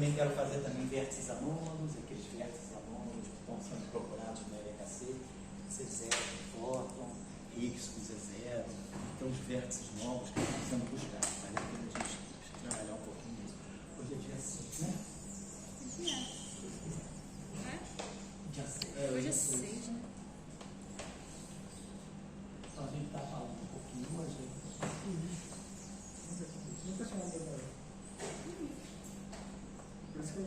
também quero fazer também vértices anômalos, aqueles vértices anômalos que estão sendo procurados no LHC, C0 com fóton, Higgs com Z0, então os vértices novos que estão sendo buscados. Vale a pena a gente trabalhar um pouquinho nisso. Hoje é dia 6, né? Dia 6. Hoje é 6, né? Então a gente está falando um pouquinho hoje. Nunca chamou de agora. Por isso que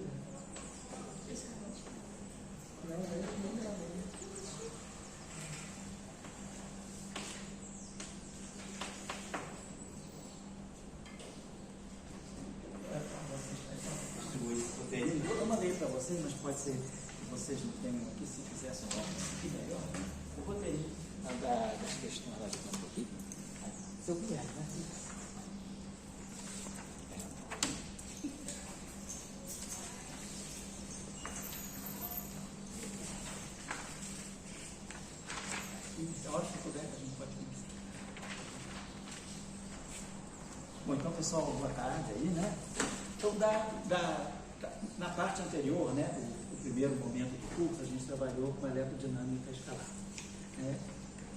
eu não, eu mandei para vocês, mas pode ser que vocês não tenham aqui, se quiser só aqui melhor. O roteirinho das questões lá de campo aqui. Seu Guilherme, né? A hora que puder, a gente pode começar. Bom, então, pessoal, boa tarde aí, né? Então, na parte anterior, né, o primeiro momento do curso, a gente trabalhou com eletrodinâmica escalar.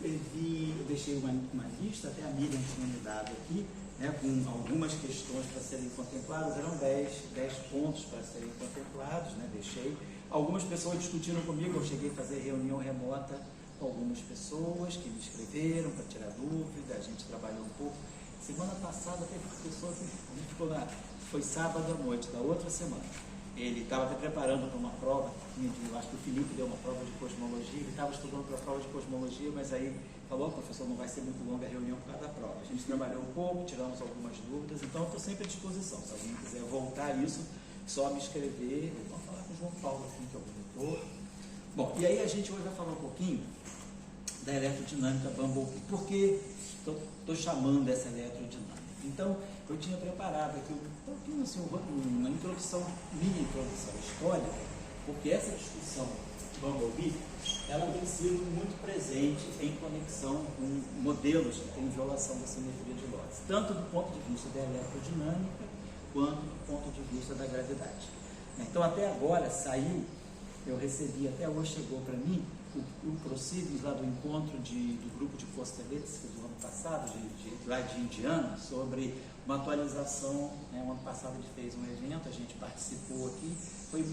Eu deixei uma lista, até a Miriam tinha me dado aqui, né, com algumas questões para serem contempladas, eram 10 pontos para serem contemplados, né, deixei. Algumas pessoas discutiram comigo, eu cheguei a fazer reunião remota com algumas pessoas que me escreveram para tirar dúvida, a gente trabalhou um pouco. Semana passada teve uma pessoa que a gente ficou foi sábado à noite da outra semana. Ele estava até preparando para uma prova, eu acho que o Felipe deu uma prova de cosmologia, ele estava estudando para a prova de cosmologia, mas aí falou, professor, não vai ser muito longa a reunião por causa da prova. A gente trabalhou um pouco, tiramos algumas dúvidas, então estou sempre à disposição. Se alguém quiser voltar isso, só me escrever, vamos falar com o João Paulo aqui, que é o monitor. Bom, e aí a gente hoje vai falar um pouquinho da eletrodinâmica Bumblebee. Por que estou chamando essa eletrodinâmica? Então, eu tinha preparado aqui um pouquinho assim, uma introdução, mini introdução histórica, porque essa discussão Bumblebee, ela tem sido muito presente em conexão com modelos que têm violação da simetria de Lorentz, tanto do ponto de vista da eletrodinâmica, quanto do ponto de vista da gravidade. Então, até agora saiu, eu recebi, até hoje chegou para mim, o proceedings lá do encontro do grupo de Kosteletsky do ano passado, lá de Indiana, sobre uma atualização, né, o ano passado ele fez um evento, a gente participou aqui, foi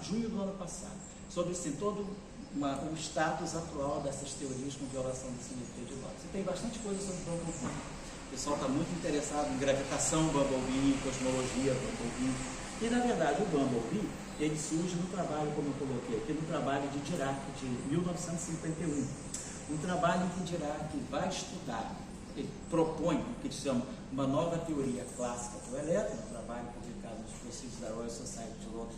junho do ano passado, sobre assim, todo o status atual dessas teorias com violação da simetria de Lorentz. E tem bastante coisa sobre Bumblebee. O pessoal está muito interessado em gravitação Bumblebee, cosmologia Bumblebee. E, na verdade, o Bumblebee, ele surge no trabalho, como eu coloquei aqui, no trabalho de Dirac, de 1951. Um trabalho em que Dirac vai estudar, ele propõe o que se chama uma nova teoria clássica do elétron, um trabalho publicado nos Proceedings da Royal Society de Londres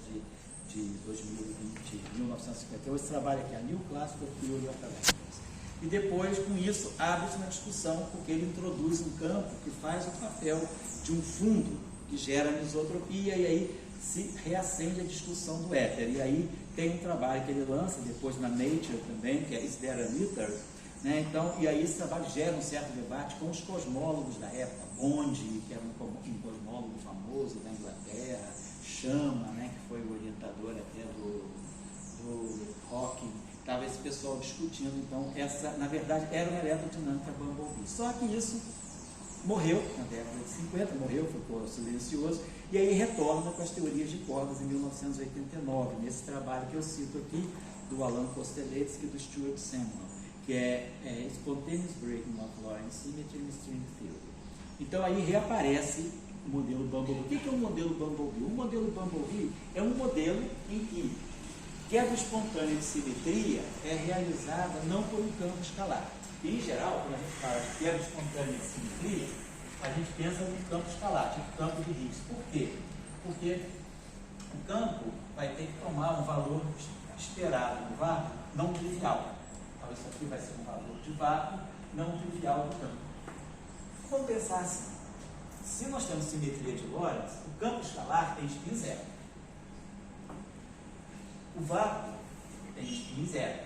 de 2020, 1951. Esse trabalho aqui é a New Classical Theory of Electrons. E depois, com isso, abre-se uma discussão, porque ele introduz um campo que faz o papel de um fundo que gera anisotropia, e aí se reacende a discussão do éter. E aí tem um trabalho que ele lança, depois na Nature também, que é Is There an Ether? Né? Então, e aí esse trabalho gera um certo debate com os cosmólogos da época, Bond, que era um cosmólogo famoso da Inglaterra, Chama, né, que foi o orientador até do Hawking. Estava esse pessoal discutindo, então, essa, na verdade, era uma eletrodinâmica Bumblebee. Só que isso morreu na década de 50, ficou silencioso, e aí retorna com as teorias de cordas em 1989, nesse trabalho que eu cito aqui, do Alan Kosteletsky e do Stuart Samuel, que é Spontaneous Breaking of Lorentz Symmetry in String Theory. Então aí reaparece o modelo Bumblebee. O que é o modelo Bumblebee? O modelo Bumblebee é um modelo em que quebra espontânea de simetria é realizada não por um campo escalar. E, em geral, quando a gente fala de quebra espontânea de simetria, a gente pensa no campo escalar, tipo campo de Higgs. Por quê? Porque o campo vai ter que tomar um valor esperado no vácuo não trivial. Então, isso aqui vai ser um valor de vácuo não trivial do campo. Vamos pensar assim. Se nós temos simetria de Lorentz, o campo escalar tem spin zero. O vácuo tem spin zero.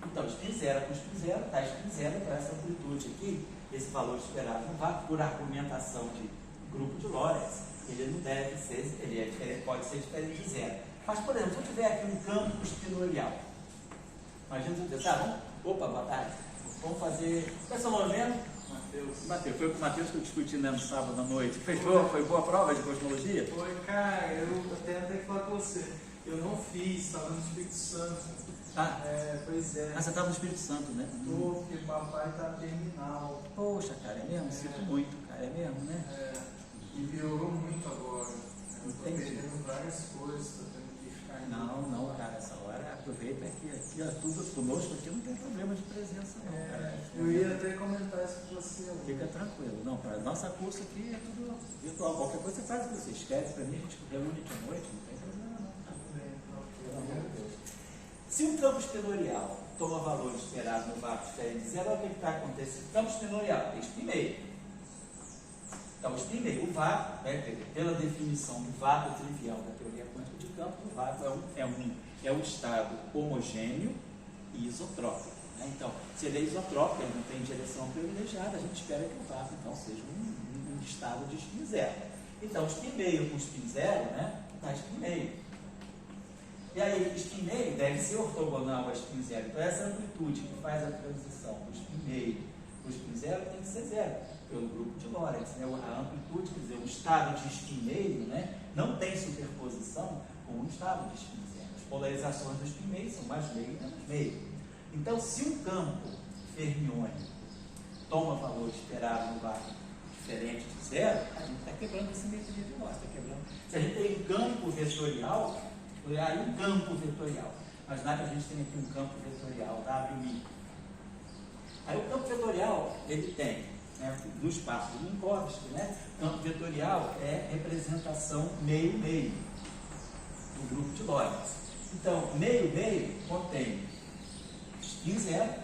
Então, spin zero com spin zero, dá spin zero para essa amplitude aqui, esse valor esperado no vácuo, por argumentação de grupo de Lorentz, ele não deve ser, ele pode ser diferente de zero. Mas, por exemplo, se eu tiver aqui um campo espinorial, imagina você pensar, opa, boa tarde, vamos fazer. Qual é seu nome mesmo? Matheus. Foi com o Matheus que eu discuti no sábado à noite. Foi boa prova de cosmologia? Foi, cara, eu até tenho que falar com você. Eu não fiz, estava no Espírito Santo. Ah, pois é. Ah, você estava no Espírito Santo, né? Tô, porque papai tá terminal. Poxa, cara, é mesmo? Sinto muito, cara, é mesmo, né? E piorou muito agora. Eu tô Entendi. perdendo várias coisas, tô tendo que ficar em Não, cara, essa hora aproveita que aqui tudo conosco aqui não tem problema de presença, não, cara. Eu ia até comentar isso com você. Fica tranquilo, não, para nossa curso aqui é tudo virtual. Qualquer coisa você faz o que você esquece, para mim a gente reúne de noite, não tem problema não. Pelo amor de Deus. Se um campo espinorial toma valor esperado no vácuo diferente de zero, olha o que está acontecendo. Campo espinorial, é spin meio. Então, o spin meio, o vácuo, né, pela definição do vácuo trivial da teoria quântica de campo, o vácuo é um estado homogêneo e isotrópico. Né? Então, se ele é isotrópico, ele não tem direção privilegiada, a gente espera que o vácuo então seja um estado de spin zero. Então, spin meio com spin zero, né, dá spin meio. E aí, spin meio deve ser ortogonal a spin zero. Então, essa amplitude que faz a transição do spin meio para o spin zero tem que ser zero, pelo grupo de Lorentz. Né? A amplitude, quer dizer, o estado de spin meio, né, não tem superposição com o estado de spin zero. As polarizações do spin meio são mais meio e menos meio. Então, se um campo fermiônico toma valor esperado no vácuo diferente de zero, a gente está quebrando a simetria de Lorentz. Se a gente tem um campo vetorial, aí um campo vetorial. Imaginar que a gente tem aqui um campo vetorial, WI. Aí o campo vetorial, ele tem, né, no espaço de Minkowski, né, o campo vetorial é representação meio-meio do grupo de Lorentz. Então, meio-meio contém spin 0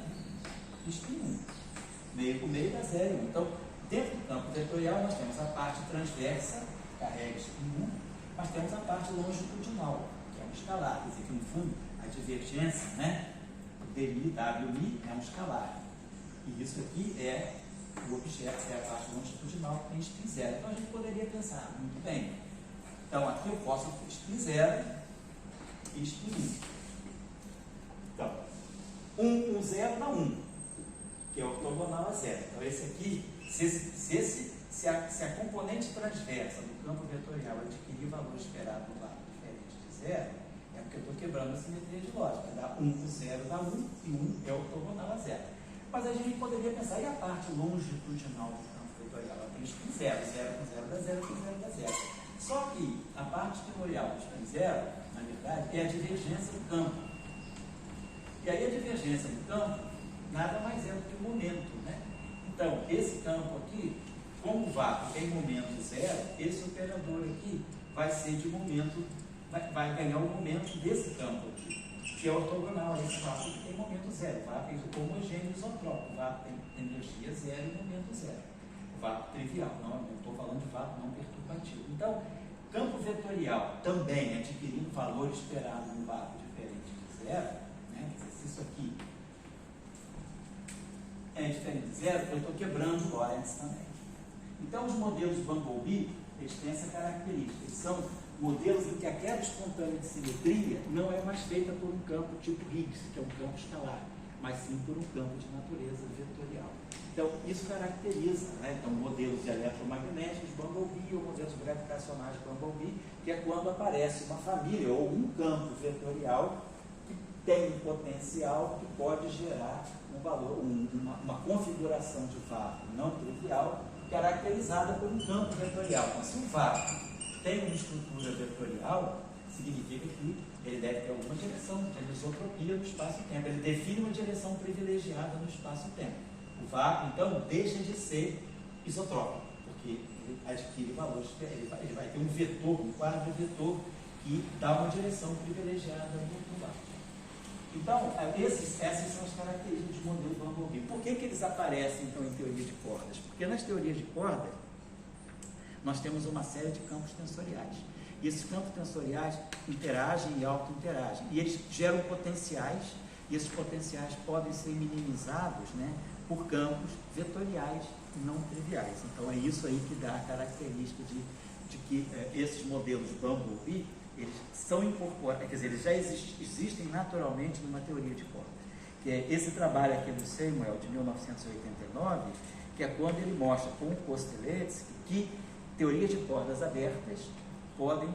e spin 1. Meio com meio dá 0 e 1. Então, dentro do campo vetorial, nós temos a parte transversa, que carrega spin 1, mas temos a parte longitudinal, escalar, quer dizer que no fundo a divergência, né, dmi, wi é um escalar, e isso aqui é o objeto, é a parte longitudinal que tem spin 0. Então a gente poderia pensar, muito bem, então aqui eu posso ter spin 0 e spin 1. Então, 1 com 0 dá 1, que é ortogonal a 0. Então esse aqui, se a componente transversa do campo vetorial adquirir valor esperado no vácuo diferente de 0, é porque eu estou quebrando a simetria de lógica. Dá 1 com 0 dá 1 e 1 é ortogonal a 0. Mas a gente poderia pensar, e a parte longitudinal do campo vetorial? Ela tem spin 0, 0 com 0 dá 0, com 0 dá 0. Só que a parte espinorial do spin 0, na verdade, é a divergência do campo. E aí a divergência do campo nada mais é do que o momento, né? Então, esse campo aqui, como o vácuo tem momento 0, esse operador aqui vai ser de momento, vai ganhar o momento desse campo aqui, que é ortogonal a esse vácuo que tem momento 0. O vácuo é homogêneo isotrópico, o vácuo tem energia 0 e momento 0. O vácuo trivial, não estou falando de vácuo não perturbativo. Então, campo vetorial também adquirindo valor esperado no vácuo diferente de 0, né? Se isso aqui é diferente de 0, eu estou quebrando o Lorentz também. Então, os modelos Bumblebee, eles têm essa característica. Eles são modelos em que a quebra espontânea de simetria não é mais feita por um campo tipo Higgs, que é um campo escalar, mas sim por um campo de natureza vetorial. Então, isso caracteriza, né? Então, modelos de eletromagnéticos Bumblebee ou modelos gravitacionais Bumblebee, que é quando aparece uma família ou um campo vetorial que tem um potencial que pode gerar um valor, uma configuração de vácuo não trivial, caracterizada por um campo vetorial. Então, se o vácuo tem uma estrutura vetorial, significa que ele deve ter alguma direção de isotropia no espaço-tempo. Ele define uma direção privilegiada no espaço-tempo. O vácuo, então, deixa de ser isotrópico, porque ele adquire valores, ele vai ter um vetor, um quadro vetor que dá uma direção privilegiada no vácuo. Então, essas são as características do modelo Bumblebee. Por que eles aparecem, então, em teoria de cordas? Porque nas teorias de cordas, nós temos uma série de campos tensoriais. E esses campos tensoriais interagem e auto-interagem. E eles geram potenciais, e esses potenciais podem ser minimizados, né, por campos vetoriais não triviais. Então, é isso aí que dá a característica de que esses modelos Bumblebee, eles são incorporados, quer dizer, eles já existem naturalmente numa teoria de cordas. Que é esse trabalho aqui do Samuel, de 1989, que é quando ele mostra com o Kosteletsky que teorias de cordas abertas podem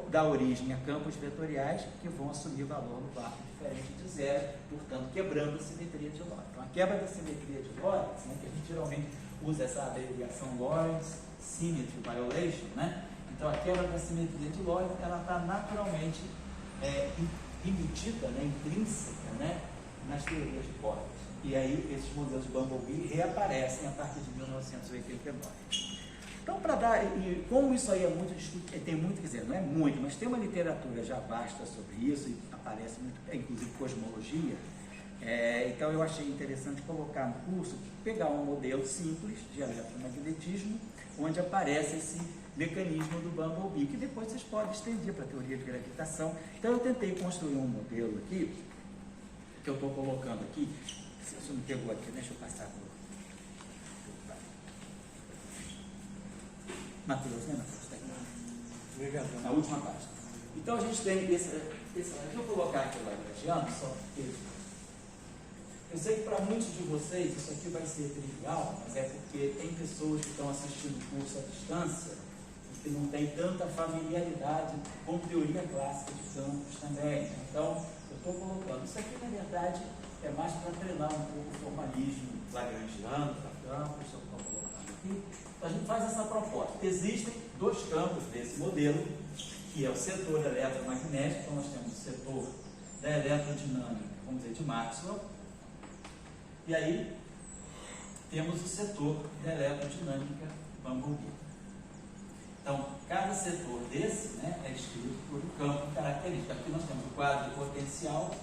dar origem a campos vetoriais que vão assumir valor no vácuo diferente de zero, portanto, quebrando a simetria de Lorentz. Então, a quebra da simetria de Lorentz, né, que a gente geralmente usa essa abreviação Lorentz Symmetry Violation, né? Então, a quebra da simetria de Lorentz, ela está naturalmente embutida, né, intrínseca, né, nas teorias de cordas. E aí, esses modelos de Bumblebee reaparecem a partir de 1989. Então, para dar, e como isso aí é muito, tem muito, quer dizer, não é muito, mas tem uma literatura já vasta sobre isso, e aparece muito, inclusive cosmologia, então eu achei interessante colocar no curso, pegar um modelo simples de eletromagnetismo, onde aparece esse mecanismo do Bumblebee, que depois vocês podem estender para a teoria de gravitação. Então, eu tentei construir um modelo aqui, que eu estou colocando aqui, se você não pegou aqui, deixa eu passar por Matheus, né, Matheus? Obrigado. Na última página. Então a gente tem esse deixa eu colocar aqui o lagrangiano, só porque eu sei que para muitos de vocês isso aqui vai ser trivial, mas é porque tem pessoas que estão assistindo o curso à distância e que não tem tanta familiaridade com teoria clássica de campos também. Então, eu estou colocando. Isso aqui, na verdade, é mais para treinar um pouco o formalismo lagrangiano para campos, eu estou colocando aqui. Então, a gente faz essa proposta. Existem dois campos desse modelo, que é o setor eletromagnético. Então, nós temos o setor da eletrodinâmica, vamos dizer, de Maxwell, e aí temos o setor da eletrodinâmica Bumblebee. Então, cada setor desse, né, é descrito por um campo característico. Aqui nós temos o quadro potencial.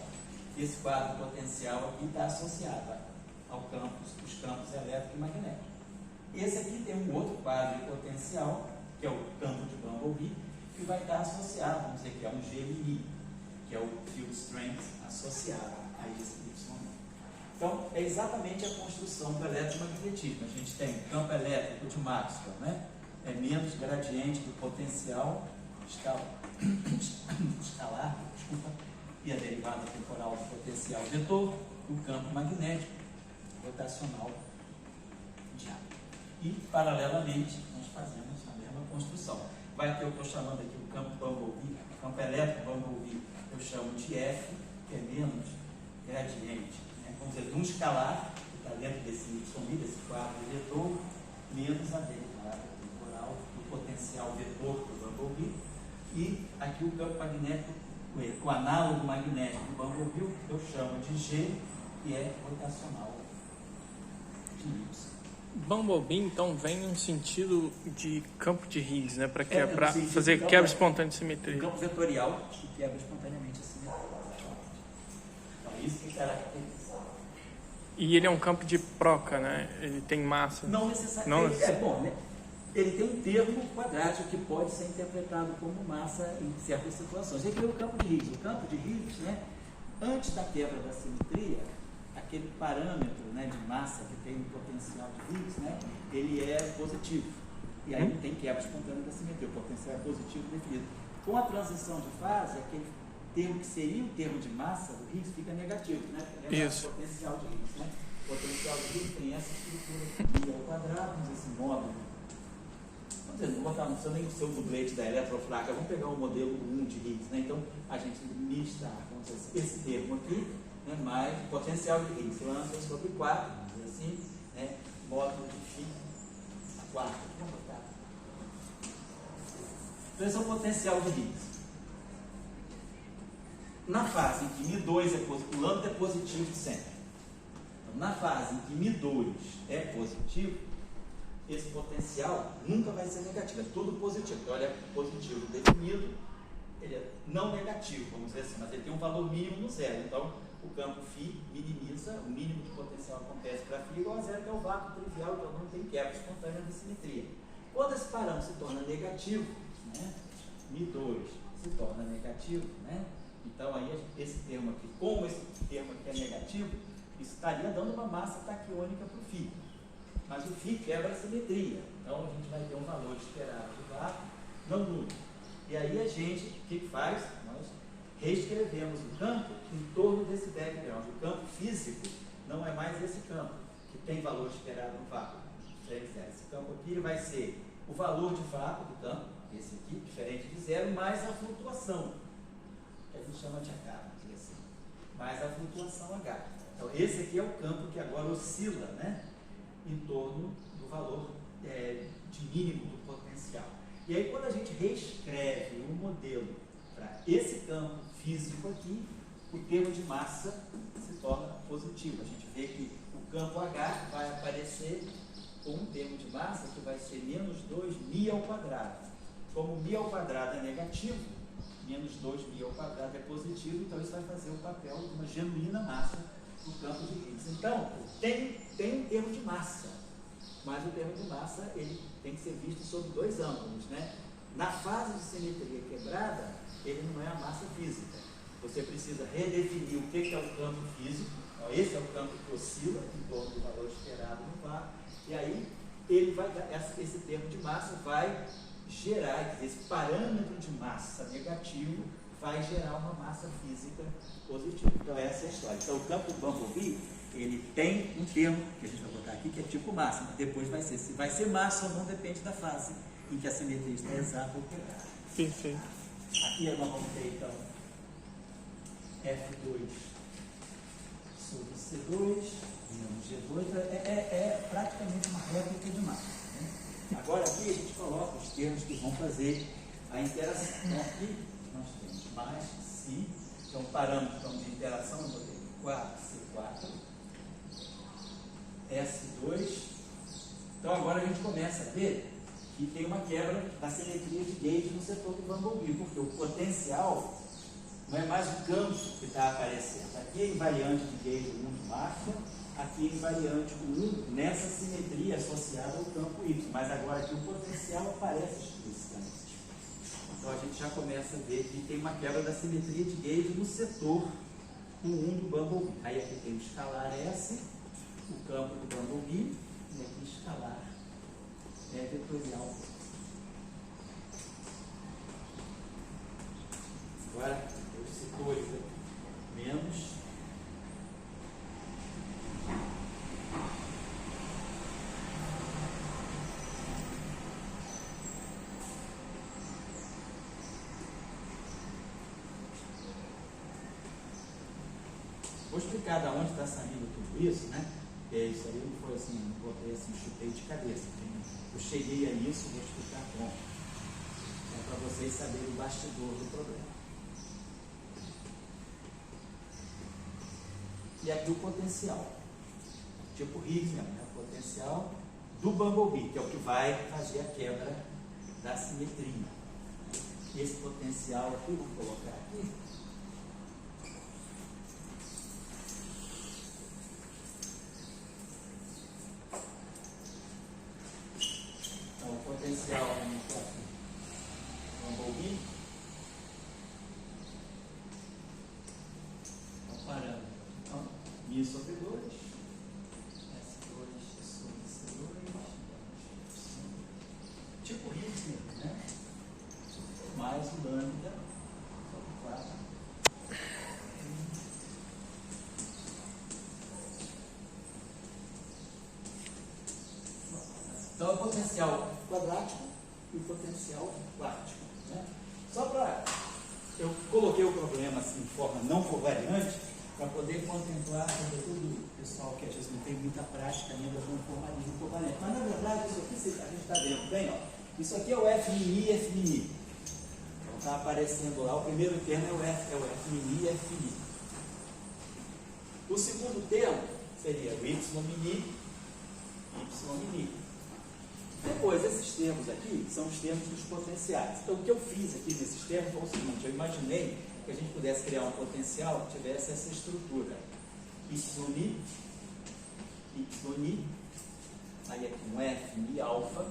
Esse quadro potencial aqui está associado ao os campos elétrico e magnético. Esse aqui tem um outro quadro potencial, que é o campo de Bumblebee, que vai estar associado, vamos dizer que é um GMI, que é o Field Strength associado a esse Y. Então, é exatamente a construção do eletromagnetismo. A gente tem campo elétrico de Maxwell, né? É menos gradiente do potencial escalar, e a derivada temporal do potencial vetor, o campo magnético rotacional de água. E, paralelamente, nós fazemos a mesma construção. Vai ter, eu estou chamando aqui o campo Bumblebee, o campo elétrico Bumblebee, eu chamo de F, que é menos gradiente, né? Vamos dizer, de um escalar, que está dentro desse Y, desse quadro vetor, menos a derivada temporal do potencial vetor do Bumblebee. E aqui o campo magnético, o análogo magnético do Bumblebee, eu chamo de G, que é rotacional de Y. Bumblebee, então, vem no sentido de campo de Higgs, né? Para no fazer campo, quebra espontânea de simetria. Um campo vetorial que quebra espontaneamente a simetria. Então, isso que caracteriza. E ele é um campo de proca, né? Ele tem massa. Não necessariamente. Bom, né? Ele tem um termo quadrático que pode ser interpretado como massa em certas situações. Ele é o campo de Higgs. O campo de Higgs, né, antes da quebra da simetria, aquele parâmetro, né, de massa que tem o potencial de Higgs, né, ele é positivo. E aí não tem quebra espontânea da simetria, o potencial é positivo definido. Com a transição de fase, aquele termo que seria o termo de massa do Higgs fica negativo, né? Isso. O potencial de Higgs, né? O potencial de Higgs tem essa estrutura aqui ao quadrado, esse módulo. Vamos dizer, não vou botar, não precisa nem ser o dublete da eletroflaca, vamos pegar o modelo 1 de Higgs, né? Então, a gente mista, vamos dizer, esse termo aqui, né, mais o potencial de Higgs, lança sobre 4, vamos dizer assim, né, módulo de φ 4. Vamos botar. Então, esse é o potencial de Higgs. Na fase em que μ2 é positivo, o lambda é positivo sempre. Então, na fase em que μ2 é positivo, esse potencial nunca vai ser negativo, é tudo positivo. Então, ele é positivo definido, ele é não negativo, vamos dizer assim, mas ele tem um valor mínimo no zero. Então, o campo φ minimiza, o mínimo de potencial acontece para φ igual a zero, que é o vácuo trivial, então não tem quebra espontânea de simetria. Quando esse parâmetro se torna negativo, né, μ2 se torna negativo, né, então aí esse termo aqui, como esse termo aqui é negativo, isso estaria dando uma massa taquiônica para o φ. Mas o φ quebra a simetria. Então a gente vai ter um valor esperado do vácuo não nulo. E aí a gente, o que faz? Nós reescrevemos o campo em torno desse background. O campo físico não é mais esse campo, que tem valor esperado no vácuo. Esse campo aqui vai ser o valor de vácuo do campo, esse aqui, diferente de zero, mais a flutuação, que a gente chama de H, assim, mais a flutuação H. Então, esse aqui é o campo que agora oscila, né, em torno do valor de mínimo do potencial. E aí, quando a gente reescreve um modelo para esse campo físico aqui, o termo de massa se torna positivo. A gente vê que o campo H vai aparecer com um termo de massa que vai ser menos 2μ ao quadrado. Como μ ao quadrado é negativo, menos 2μ ao quadrado é positivo, então isso vai fazer o papel de uma genuína massa no campo de Higgs. Então, tem um termo de massa, mas o termo de massa ele tem que ser visto sob dois ângulos, né? Na fase de simetria quebrada, ele não é a massa física. Você precisa redefinir o que é o campo físico. Então, esse é o campo que oscila em torno do valor esperado no vácuo. E aí, ele vai dar, esse termo de massa vai gerar, esse parâmetro de massa negativo vai gerar uma massa física positiva. Então, essa é a história. Então, o campo do Bumblebee, ele tem um termo, que a gente vai botar aqui, que é tipo massa, mas depois vai ser. Se vai ser massa ou não depende da fase em que a simetria está exata ou quebrada. Perfeito. Aqui nós vamos ter, então, F2 sobre C2 menos G2, é praticamente uma réplica de massa. Né? Agora aqui a gente coloca os termos que vão fazer a interação. Então aqui nós temos mais Si, que é um parâmetro então, de interação, eu botei 4C4, S2. Então agora a gente começa a ver que tem uma quebra da simetria de gauge no setor do Bumblebee, porque o potencial não é mais o campo que está aparecendo. Aqui é invariante de gauge 1 de massa, aqui é invariante 1 nessa simetria associada ao campo Y, mas agora aqui o potencial aparece explicitamente. Então a gente já começa a ver que tem uma quebra da simetria de gauge no setor 1 do Bumblebee. Aí aqui tem o escalar S, o campo do Bumblebee, e aqui escalar vetorial. Agora, os setores menos vou explicar de onde está saindo tudo isso, né? Isso aí não foi assim, não botei assim, chutei de cabeça. Eu cheguei a isso, vou explicar como. É para vocês saberem o bastidor do problema. E aqui o potencial. Tipo Higgs mesmo, né? O potencial do Bumblebee, que é o que vai fazer a quebra da simetria. E esse potencial aqui, vou colocar aqui. Então, o potencial do Bumblebee é o parâmetro. Então, μ sobre 2, S2 sobre C2, tipo Higgs mesmo, né? Mais o lambda sobre 4. Então, é o potencial quadrático e o potencial quântico. Né? Só para... Eu coloquei o problema assim, de forma não covariante, para poder contemplar, sobretudo o pessoal que às vezes não tem muita prática ainda com o formalismo covariante. Mas, na verdade, isso aqui a gente está vendo bem, ó. Isso aqui é o F mini e F mini. Então, está aparecendo lá, o primeiro termo é o F mini e F mini. O segundo termo seria o Y mini e Y mini. Depois, esses termos aqui são os termos dos potenciais. Então, o que eu fiz aqui nesses termos foi o seguinte: eu imaginei que a gente pudesse criar um potencial que tivesse essa estrutura. Y, aí aqui um F mi alfa,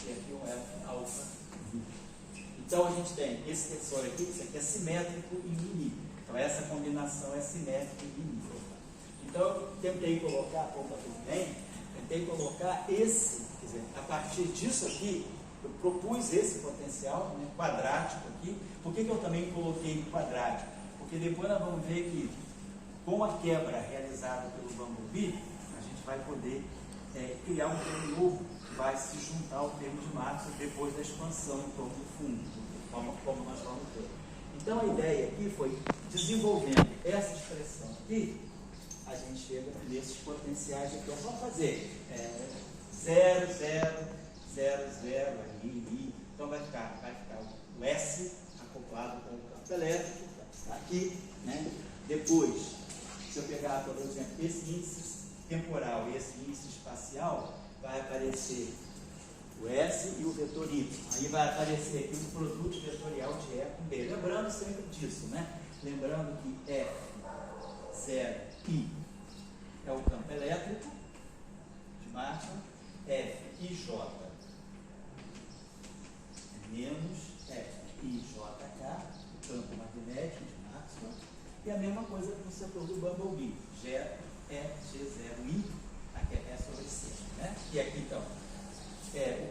e aqui um F alfa. Então, a gente tem esse tensor aqui, isso aqui é simétrico e mini. Então, essa combinação é simétrica e mini. Então, eu tentei colocar, tentei colocar esse dizer, a partir disso aqui, eu propus esse potencial, né, quadrático aqui. Por que eu também coloquei quadrático? Porque depois nós vamos ver que, com a quebra realizada pelo Bumblebee, a gente vai poder criar um termo novo que vai se juntar ao termo de Maxwell depois da expansão em torno do fundo, como nós vamos ver. Então a ideia aqui foi, desenvolvendo essa expressão aqui, a gente chega nesses potenciais aqui. É só fazer 0, 0, 0, 0, I. Então vai ficar o S acoplado com o campo elétrico, está aqui, né? Depois, se eu pegar, por exemplo, esse índice temporal e esse índice espacial, vai aparecer o S e o vetor Y. Aí vai aparecer aqui um produto vetorial de E com B. Lembrando sempre disso, né? Lembrando que F, 0, I é o campo elétrico de Maxwell, F e J é menos F e JK, o campo magnético de Maxwell, e a mesma coisa com o setor do Bumblebee, G é G0I, aqui é sobre C, né? E aqui então é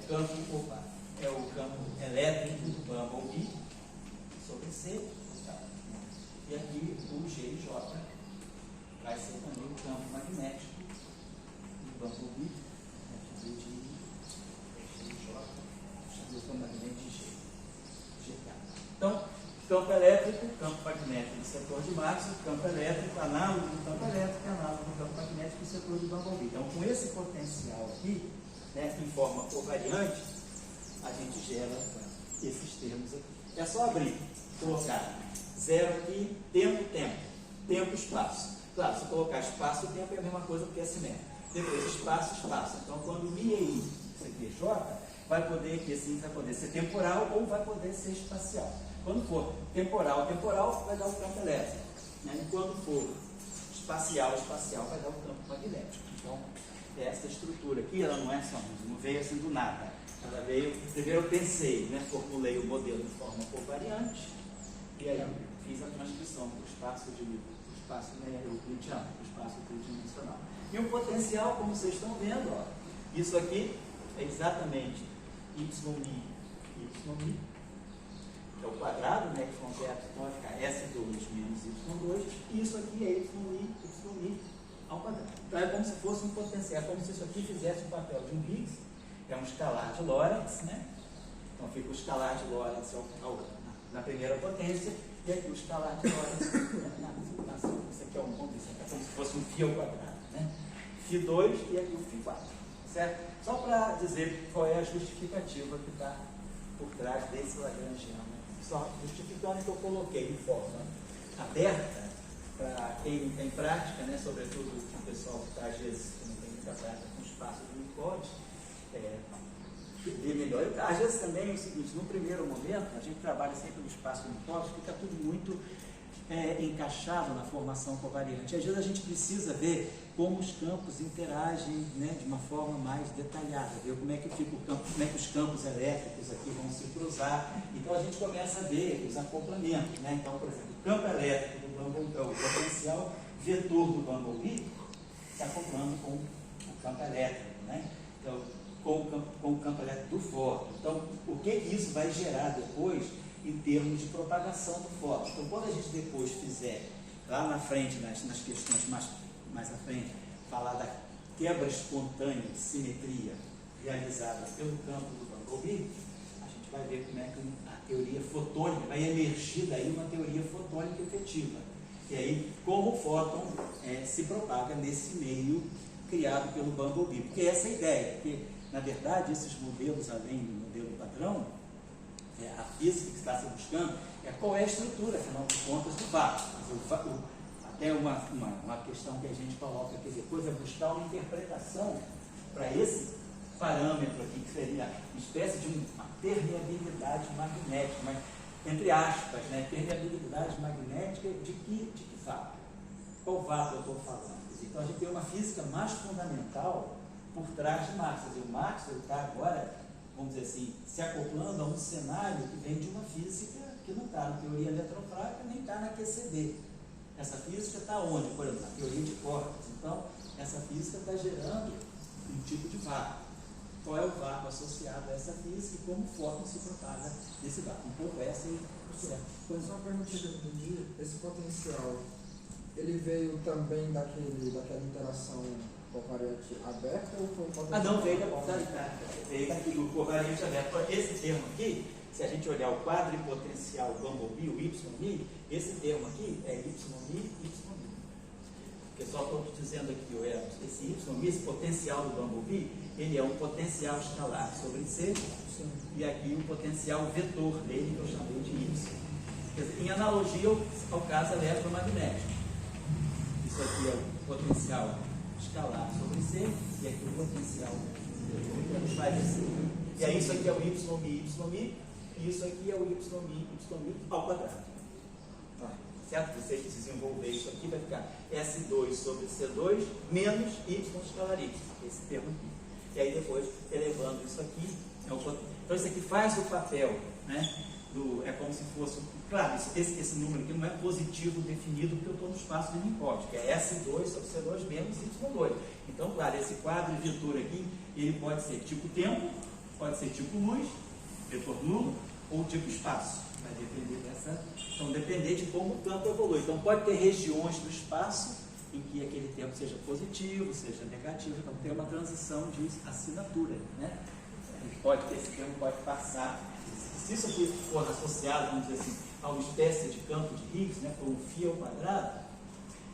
o campo elétrico do Bumblebee sobre C, e aqui o G e J vai ser também o campo magnético do Bumblebee, o campo magnético de GK. Então, campo elétrico, campo magnético do setor de Maxwell, campo elétrico, análogo do campo elétrico, análogo do campo magnético do setor de Bumblebee. Então, com esse potencial aqui, né, em forma covariante, a gente gera esses termos aqui. É só abrir, colocar 0 aqui, tempo, espaço. Claro, se colocar espaço e tempo é a mesma coisa porque é simétrico. Depois espaço. Então, quando I e I, isso aqui é J, vai poder ser temporal ou vai poder ser espacial. Quando for temporal, vai dar o campo elétrico. Né? E quando for espacial, vai dar o campo magnético. Então, essa estrutura aqui, ela não veio assim do nada. Ela veio, primeiro eu pensei, né? Formulei o modelo de forma covariante, e aí fiz a transcrição do espaço euclidiano, do espaço tridimensional. E o potencial, como vocês estão vendo, ó, isso aqui é exatamente YI, que é o quadrado, né, y zero, então vai ficar S2 menos Y2, e isso aqui é YI ao quadrado. Então é como se fosse um potencial, é como se isso aqui fizesse o papel de um Higgs, é um escalar de Lorentz, né? Então fica o escalar de Lorentz na primeira potência, e aqui o escalar de Lorentz isso aqui é como se fosse um φ ao quadrado, né? φ2 e aqui o φ4, certo? Só para dizer qual é a justificativa que está por trás desse Lagrangiano. Só justificando que eu coloquei em forma aberta para quem não tem prática, né? Sobretudo o pessoal que está às vezes não tem muita prática com espaço de Unicode, ver melhor. Às vezes também é o seguinte, no primeiro momento, a gente trabalha sempre no espaço de Unicode, fica tudo muito encaixado na formação covariante. Às vezes a gente precisa ver como os campos interagem, né, de uma forma mais detalhada, ver como é que fica o campo, como é que os campos elétricos aqui vão se cruzar. Então a gente começa a ver os acoplamentos, né? Então, por exemplo, o campo elétrico do Bumblebee, o potencial vetor do Bumblebee se acoplando com o campo elétrico, né? Então, com o campo elétrico do fóton. Então, o que isso vai gerar depois em termos de propagação do fóton? Então, quando a gente depois fizer lá na frente, nas questões mais à frente, falar da quebra espontânea de simetria realizada pelo campo do Bumblebee, a gente vai ver como é que a teoria fotônica vai emergir daí uma teoria fotônica efetiva. E aí, como o fóton se propaga nesse meio criado pelo Bumblebee. Porque essa é a ideia, porque, na verdade, esses modelos, além do modelo padrão, a física que está se buscando é qual é a estrutura, afinal de contas, do vácuo. Até uma questão que a gente coloca aqui depois é buscar uma interpretação para esse parâmetro aqui, que seria uma espécie de uma permeabilidade magnética, mas, entre aspas, né, permeabilidade magnética de que vácuo? Qual vácuo eu estou falando? Então a gente tem uma física mais fundamental por trás de Maxwell. E o Maxwell está agora, vamos dizer assim, se acoplando a um cenário que vem de uma física que não está na teoria eletrofrágica, nem está na QCD. Essa física está onde? Por exemplo, na teoria de cordas. Então, essa física está gerando um tipo de vácuo. qual é o vácuo associado a essa física e como o fóton se propaga nesse vácuo. Um pouco essa e certo. Só uma pergunta que eu entendi, esse potencial, ele veio também daquela interação covariante aberta ou foi um potencial? Não, veio daqui, o covariante aberto. Esse termo aqui, se a gente olhar o quadripotencial Bumblebee, o YB, esse termo aqui é YB. Porque só estou dizendo aqui, esse YB, esse potencial do Bumblebee, ele é um potencial escalar sobre C, Sim. e aqui o potencial vetor dele, que eu chamei de Y. Quer dizer, em analogia ao caso eletromagnético. Isso aqui é o potencial escalar sobre C, e aqui o potencial vetor, a gente faz assim. E aí isso aqui é o YB, e isso aqui é o YB ao quadrado. Certo? Você desenvolver isso aqui vai ficar S2 sobre C2 menos Y escalar Y, esse termo aqui. E aí depois, elevando isso aqui, então isso aqui faz o papel, né? É como se fosse, claro, esse número aqui não é positivo definido porque eu estou no espaço de Minkowski, que é S2 sobre C2 menos Y2. Então, claro, esse quadro de vetor aqui, ele pode ser tipo tempo, pode ser tipo luz, vetor nulo, ou tipo espaço. Vai depender dessa. Então, depender de como o campo evolui. Então, pode ter regiões do espaço em que aquele tempo seja positivo, seja negativo. Então, tem uma transição de assinatura, né? Esse tempo pode passar. Se isso aqui for associado, vamos dizer assim, a uma espécie de campo de Higgs, né, por um φ ao quadrado,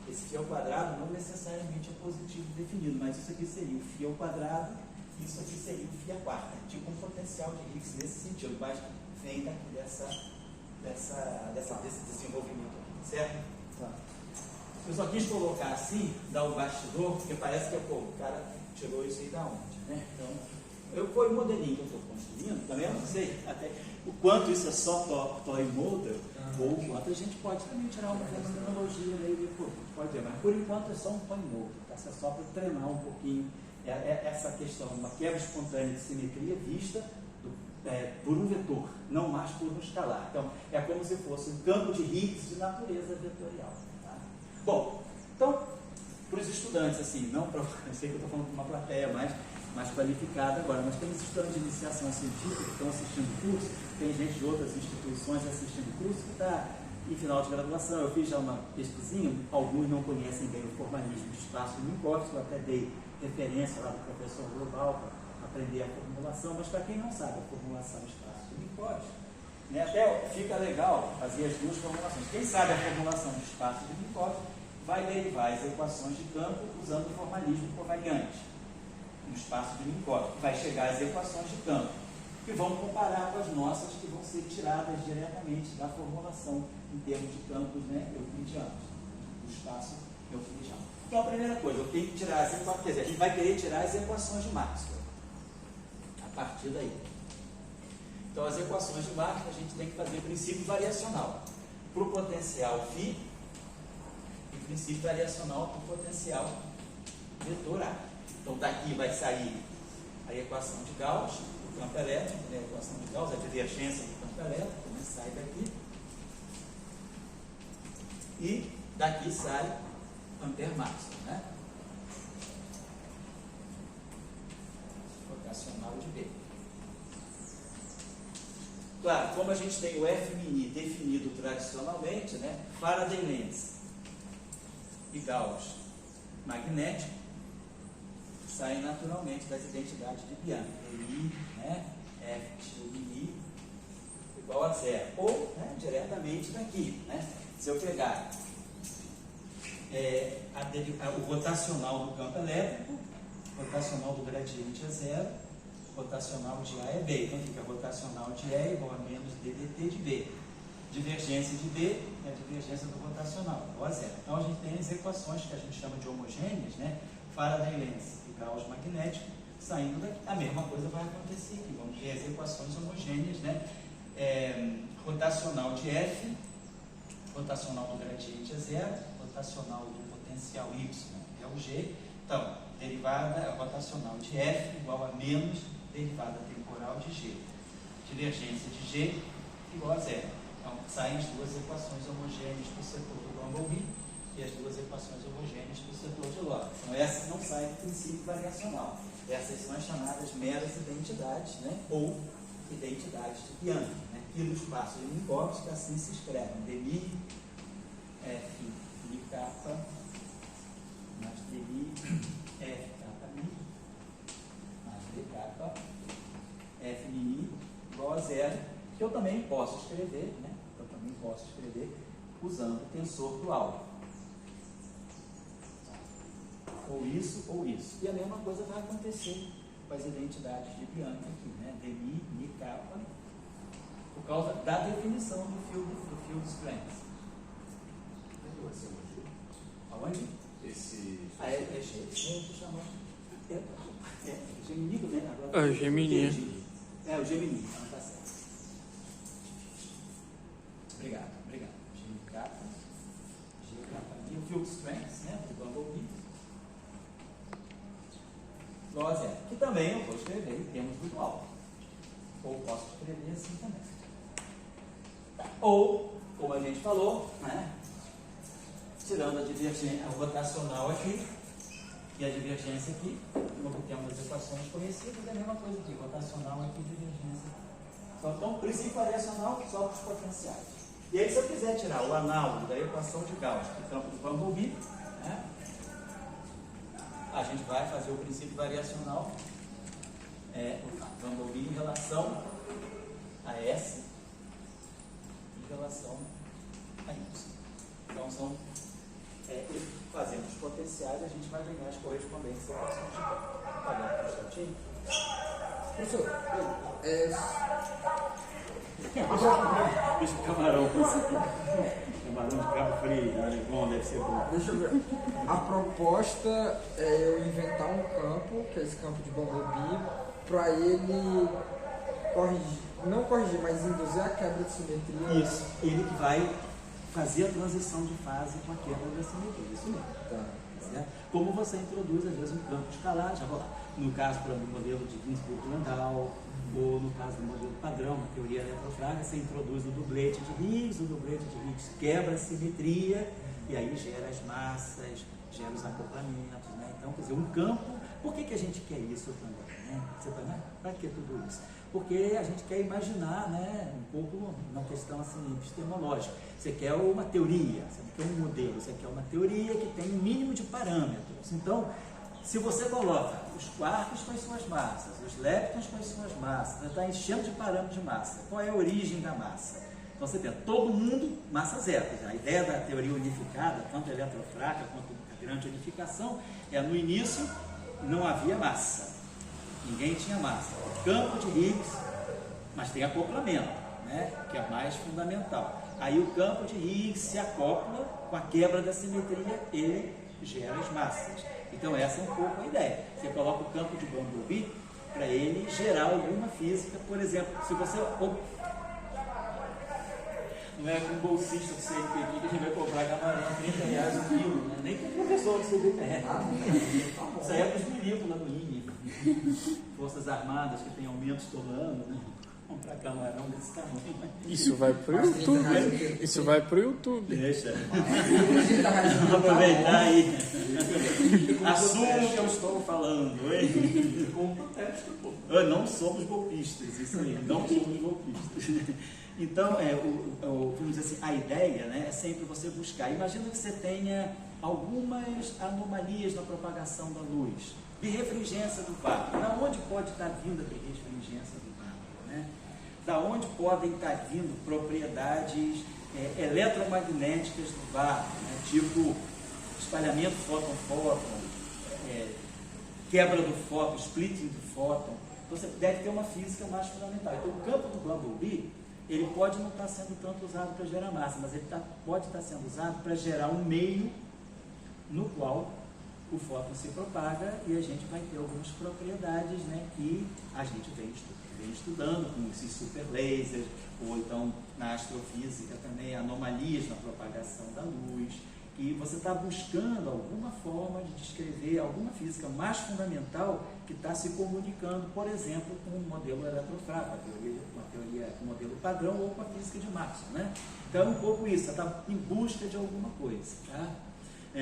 esse φ ao quadrado não necessariamente é positivo definido, mas isso aqui seria o φ ao quadrado, e isso aqui seria o φ à quarta, tipo um potencial de Higgs nesse sentido, mas vem daqui desse desenvolvimento aqui, certo? Tá. Eu só quis colocar assim, dar o bastidor, porque parece que o cara tirou isso aí da onde, né? Então, foi o modelinho que eu estou construindo, também eu não sei até o quanto isso é só toy model, ou o quanto a gente pode também tirar uma fenomenologia daí, pode ver, mas por enquanto é só um toy model, tá? É só para treinar um pouquinho essa questão, uma quebra espontânea de simetria vista por um vetor, não mais por um escalar. Então, é como se fosse um campo de Higgs de natureza vetorial. Tá? Bom, então, para os estudantes, assim, não para. Eu sei que eu estou falando para uma plateia mais qualificada agora, mas temos estudantes de iniciação científica que estão assistindo o curso, tem gente de outras instituições assistindo o curso que está em final de graduação. Eu fiz já uma pesquisinha, alguns não conhecem bem o formalismo de espaço de Minkowski, eu até dei referência lá do professor Global para aprender a formulação, mas para quem não sabe a formulação de espaço de Minkowski, né, até fica legal fazer as duas formulações. Quem sabe a formulação de espaço de Minkowski vai derivar as equações de campo usando o formalismo covariante no espaço de Minkowski, vai chegar às equações de campo, que vão comparar com as nossas, que vão ser tiradas diretamente da formulação em termos de campos, né, euclidianos, do espaço euclidiano. Então, a primeira coisa, eu tenho que tirar as equações, quer dizer, a gente vai querer tirar as equações de Maxwell, a partir daí. Então, as equações de Maxwell, a gente tem que fazer princípio variacional para o potencial φ e princípio variacional para o potencial vetor A. Então, daqui vai sair a equação de Gauss, o campo elétrico, né? A equação de Gauss, a divergência do campo elétrico, né? Sai daqui. E daqui sai Ampère-Maxwell, né? Rotacional de B. Claro, como a gente tem o F mini definido tradicionalmente, né? Faraday-Lenz e Gauss magnético, saem naturalmente das identidades de Bianchi, I, né, F mini igual a zero, ou, né, diretamente daqui, né, se eu pegar o rotacional do campo elétrico, rotacional do gradiente é zero, rotacional de A é B, então fica rotacional de E igual a menos ddt de B, divergência de B é a divergência do rotacional, igual a zero. Então a gente tem as equações que a gente chama de homogêneas, né, Faraday-Lenz e Gauss magnético, saindo daqui. A mesma coisa vai acontecer aqui. Vamos ter as equações homogêneas, né? Rotacional de F, rotacional do gradiente é zero, rotacional do potencial Y é o G. Então, derivada rotacional de F igual a menos derivada temporal de G. Divergência de G igual a zero. Então, saem as duas equações homogêneas para o setor do Bumblebee e as duas equações homogêneas do setor de Lorentz. Então, essas não saem do princípio variacional. Essas são as chamadas meras identidades, né? Ou identidades de Bianchi, né? Que no espaço de Minkowski assim se escrevem: dmi f mi kappa mais dmi f kappa mi mais d kappa f mi igual a zero, que eu também posso escrever, né? Eu também posso escrever usando o tensor dual. Ou isso, ou isso. E a mesma coisa vai acontecer com as identidades de Bianchi aqui, né? dmi, mi kappa, por causa da definição do field strength. Aonde? Esse. É Geminico, né? Agora, Gemini. É, o Gemini, então tá certo. Obrigado. Gemini kappa, G kappa, e o field strength, né? Do Bumblebee. Igual a zero. Que também eu vou escrever em termos do dual. Ou posso escrever assim também. Ou, como a gente falou, né? Tirando a divergência, a rotacional aqui e a divergência aqui, como temos as equações conhecidas, é a mesma coisa aqui, rotacional aqui e divergência. Então, o princípio variacional só para os potenciais. E aí, se eu quiser tirar o análogo da equação de Gauss do campo do Bumblebee, né? A gente vai fazer o princípio variacional o Bumblebee em relação a S em relação a Y. Então, fazendo os potenciais, a gente vai ganhar as correspondentes equações de campo. Tá vendo, Constantino? Professor, Deixa o camarão camarão de cabo frio, alemão, deve ser bom. deixa eu ver. A proposta é eu inventar um campo, que é esse campo de Bumblebee, para ele não corrigir, mas induzir a quebra de simetria. Isso, ele que vai fazer a transição de fase com a quebra da simetria. Isso mesmo. Tá. Certo? Como você introduz, às vezes, um campo escalar, já vou lá. No caso, por exemplo, do modelo de Ginzburg-Landau, ou no caso do modelo padrão, na teoria eletrofrágica, você introduz o dublete de Higgs, o dublete de Higgs quebra a simetria, e aí gera as massas, gera os acoplamentos, né? Então, quer dizer, um campo, por que a gente quer isso também, né? Você tá, né? Para que tudo isso? Porque a gente quer imaginar, né, um pouco uma questão assim, epistemológica. Você quer uma teoria, você não quer um modelo, você quer uma teoria que tem um mínimo de parâmetros. Então, se você coloca os quarks com as suas massas, os leptons com as suas massas, você está enchendo de parâmetros de massa. Qual é a origem da massa? Então você tem todo mundo massa zero. A ideia da teoria unificada, tanto eletrofrágica quanto a grande unificação, é no início não havia massa. Ninguém tinha massa. Campo de Higgs, mas tem acoplamento, né, que é mais fundamental. Aí o campo de Higgs se acopla com a quebra da simetria, ele gera as massas. Então essa é um pouco a ideia. Você coloca o campo de Bumblebee para ele gerar alguma física. Por exemplo, se você... Não é com um bolsista do CNPq que a gente vai comprar camarão a R$30 o quilo, né? Nem com o professor do CBPR. Isso aí é para os milicos lá no INE. Forças Armadas que tem aumentos todo ano, né? Comprar camarão desse tamanho. Isso vai pro YouTube. Isso vai pro YouTube. Deixa. Vamos aproveitar aí. Assumo o que eu estou falando. Hein? Não somos golpistas, isso aí. Não somos golpistas. Então, vamos dizer assim, a ideia, né, é sempre você buscar. Imagina que você tenha algumas anomalias na propagação da luz. Birrefringência do vácuo. Da onde pode estar vindo a birrefringência do vácuo, né? Da onde podem estar vindo propriedades eletromagnéticas do vácuo, né? Tipo espalhamento fóton-fóton, quebra do fóton, splitting do fóton. Então você deve ter uma física mais fundamental. Então o campo do Bumblebee, ele pode não estar sendo tanto usado para gerar massa, mas ele pode estar sendo usado para gerar um meio no qual o fóton se propaga e a gente vai ter algumas propriedades, né, que a gente vem estudando, como esses super lasers, ou então na astrofísica também, anomalias na propagação da luz, e você está buscando alguma forma de descrever alguma física mais fundamental que está se comunicando, por exemplo, com o modelo eletrofrágico, uma teoria com o modelo padrão ou com a física de Maxwell, né? Então é um pouco isso, você está em busca de alguma coisa, tá?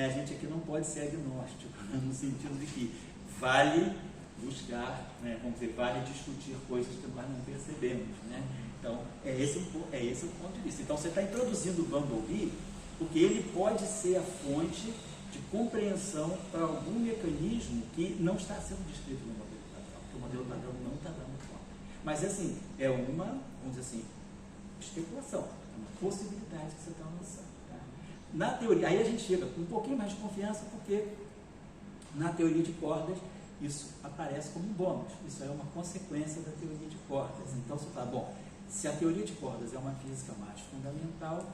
a gente aqui não pode ser agnóstico, no sentido de que vale buscar, né, vamos dizer, vale discutir coisas que nós não percebemos, né? Então, é esse o ponto de vista. Então, você está introduzindo o Bumblebee porque ele pode ser a fonte de compreensão para algum mecanismo que não está sendo descrito no modelo padrão, porque o modelo padrão não está dando conta. Mas, assim, é uma, vamos dizer assim, especulação, é uma possibilidade que você está lançando. Tá? Na teoria, aí a gente chega com um pouquinho mais de confiança, porque na teoria de cordas, isso aparece como um bônus, isso é uma consequência da teoria de cordas. Então, você fala, bom, se a teoria de cordas é uma física mais fundamental,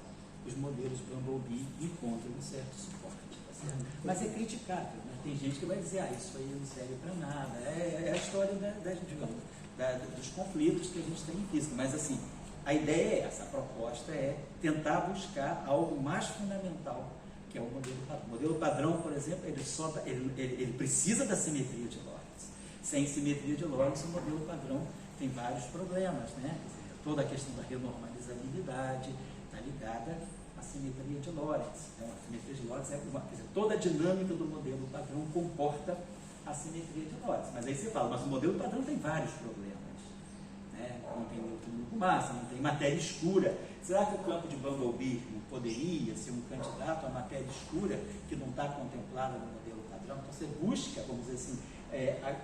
os modelos Bumblebee encontram um certo suporte. Tá certo? Mas é criticável, né? Tem gente que vai dizer, isso aí não serve para nada. É a história dos conflitos que a gente tem em física. Mas, assim, a ideia é essa, a proposta é tentar buscar algo mais fundamental, que é o modelo padrão. O modelo padrão, por exemplo, ele precisa da simetria de Lorentz. Sem simetria de Lorentz, o modelo padrão tem vários problemas, né? Toda a questão da renormalizabilidade está ligada à simetria de Lorentz. Então, a simetria de Lorentz toda a dinâmica do modelo padrão comporta a simetria de Lorentz. Mas aí você fala, mas o modelo padrão tem vários problemas, né? Não tem neutrino com massa, não tem matéria escura. Será que o campo de Bumblebee não poderia ser um candidato à matéria escura que não está contemplada no modelo padrão? Então você busca, vamos dizer assim,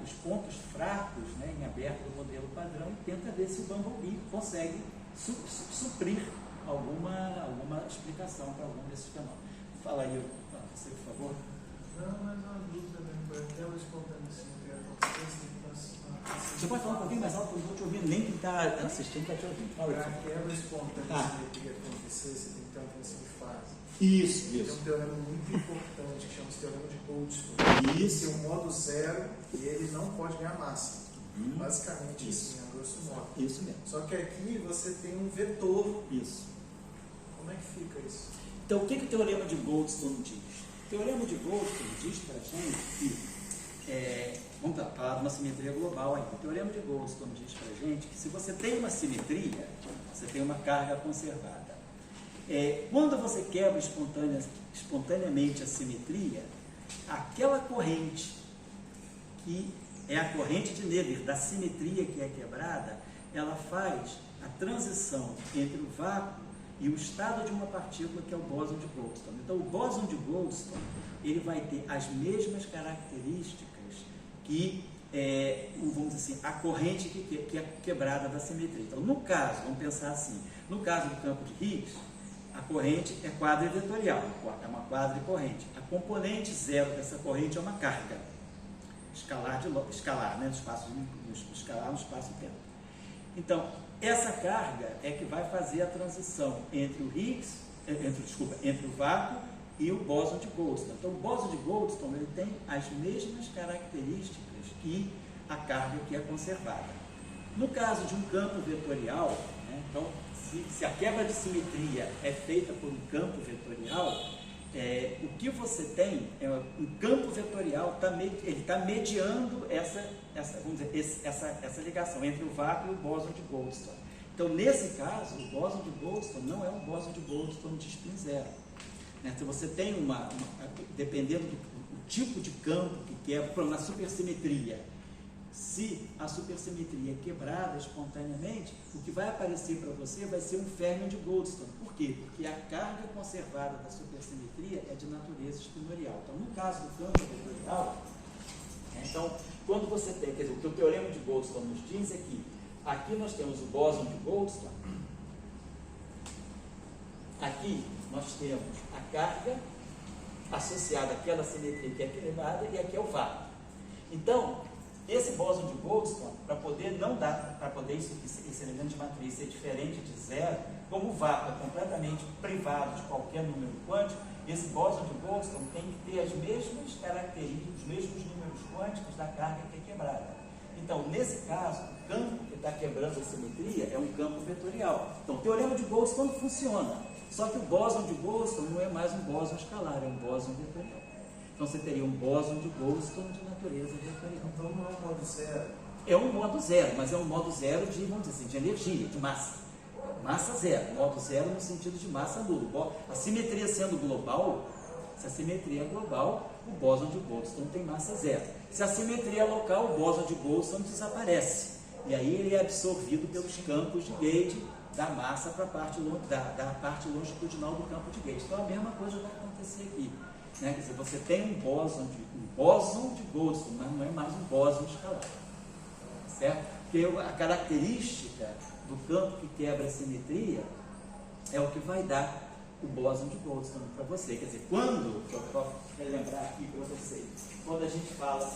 os pontos fracos, né, em aberto do modelo padrão e tenta ver se o Bumblebee consegue suprir alguma explicação para algum desses fenômenos. Fala aí, você, por favor. Não, mas uma dúvida mesmo, aquela espontaneidade que acontece. Você pode falar um pouquinho mais alto, eu não estou te ouvindo, nem quem está assistindo está te ouvindo. Para aquela espontaneidade que acontecer, você tem que ter uma tensão de fase. Isso. Tem um teorema muito importante que chama-se teorema de Goldstone. Isso. Tem um modo zero e ele não pode ganhar massa. Basicamente, Isso. assim, a grosso modo. Isso mesmo. Só que aqui você tem um vetor. Isso. Como é que fica isso? Então, o que o teorema de Goldstone diz? O teorema de Goldstone diz para a gente que, vamos falar de uma simetria global aí. O teorema de Goldstone diz para a gente que se você tem uma simetria, você tem uma carga conservada. Quando você quebra espontaneamente a simetria, aquela corrente que é a corrente de Nevier da simetria que é quebrada, ela faz a transição entre o vácuo e o estado de uma partícula que é o bóson de Goldstone. Então, o bóson de Goldstone ele vai ter as mesmas características que, vamos dizer assim, a corrente que é quebrada da simetria. Então, no caso, vamos pensar assim, no caso do campo de Higgs, a corrente é quadrivetorial, é uma quadricorrente. A componente zero dessa corrente é uma carga escalar, né, no espaço e tempo. Então, essa carga é que vai fazer a transição entre o Higgs, entre o vácuo e o bóson de Goldstone. Então, o bóson de Goldstone ele tem as mesmas características que a carga que é conservada. No caso de um campo vetorial, né, então, se a quebra de simetria é feita por um campo vetorial, o que você tem é um campo vetorial, ele está mediando essa ligação entre o vácuo e o bóson de Goldstone. Então, nesse caso, o bóson de Goldstone não é um bóson de Goldstone de spin zero. Né? Se você tem dependendo do tipo de campo que quebra, por exemplo, na supersimetria, se a supersimetria é quebrada espontaneamente, o que vai aparecer para você vai ser um Fermi de Goldstone. Por quê? Porque a carga conservada da supersimetria é de natureza espinorial. Então, no caso do campo vetorial, então, quando você tem, quer dizer, o que o teorema de Goldstone nos diz é que aqui nós temos o bóson de Goldstone, aqui nós temos a carga associada àquela simetria que é quebrada e aqui é o vácuo. Então, esse bóson de Goldstone, para poder esse elemento de matriz ser diferente de zero, como o vácuo é completamente privado de qualquer número quântico, esse bóson de Goldstone tem que ter as mesmas características, os mesmos números quânticos da carga que é quebrada. Então, nesse caso, o campo que está quebrando a simetria é um campo vetorial. Então, o teorema de Goldstone funciona, só que o bóson de Goldstone não é mais um bóson escalar, é um bóson vetorial. Então, você teria um bóson de Goldstone de natureza vetorial. Então, não é um modo zero? É um modo zero, mas é um modo zero de, vamos dizer assim, de energia, de massa. Massa zero, modo zero no sentido de massa nulo. A simetria sendo global, Se a simetria é global, o bóson de Goldstone tem massa zero. Se a simetria é local, o bóson de Goldstone desaparece. E aí ele é absorvido pelos campos de Gauge da massa para da parte longitudinal do campo de Gauge. Então a mesma coisa vai acontecer aqui. Né? Quer dizer, você tem um bóson de Goldstone, mas não é mais um bóson escalar. Certo? Porque a característica do campo que quebra a simetria é o que vai dar o bóson de Goldstone para você. Quer dizer, quando, eu posso relembrar aqui para vocês, quando a gente fala,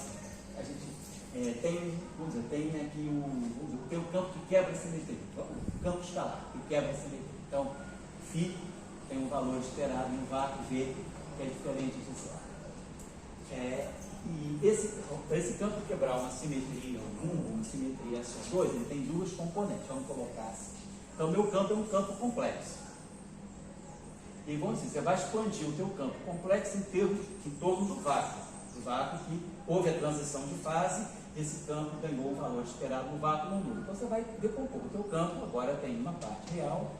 a gente tem aqui tem o campo que quebra a simetria, o campo escalar, que quebra a simetria. Então, φ tem um valor esperado no vácuo V, que é diferente de zero. E esse campo quebrar uma simetria uma simetria S2, ele tem duas componentes, vamos colocar assim. Então, o meu campo é um campo complexo. E vamos dizer, você vai expandir o teu campo complexo em torno do vácuo. Do vácuo que houve a transição de fase, esse campo ganhou o valor esperado no vácuo no nulo. Então, você vai decompor o teu campo, agora tem uma parte real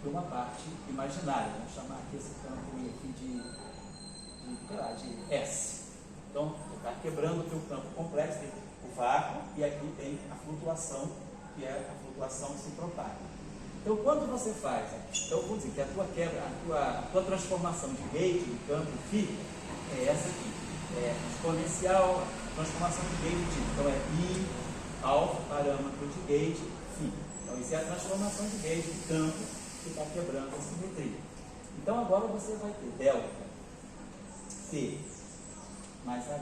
e uma parte imaginária. Vamos chamar aqui esse campo aqui de S. Então, você está quebrando o teu campo complexo, tem o vácuo, e aqui tem a flutuação, que é a flutuação que se propaga. Então, quando você faz, então vamos dizer que a tua transformação de Gauge do campo φ é essa aqui, é exponencial, transformação de Gauge de, então é I alfa, parâmetro de Gauge, φ. Então, isso é a transformação de Gauge do campo que está quebrando a simetria. Então, agora você vai ter delta C mais H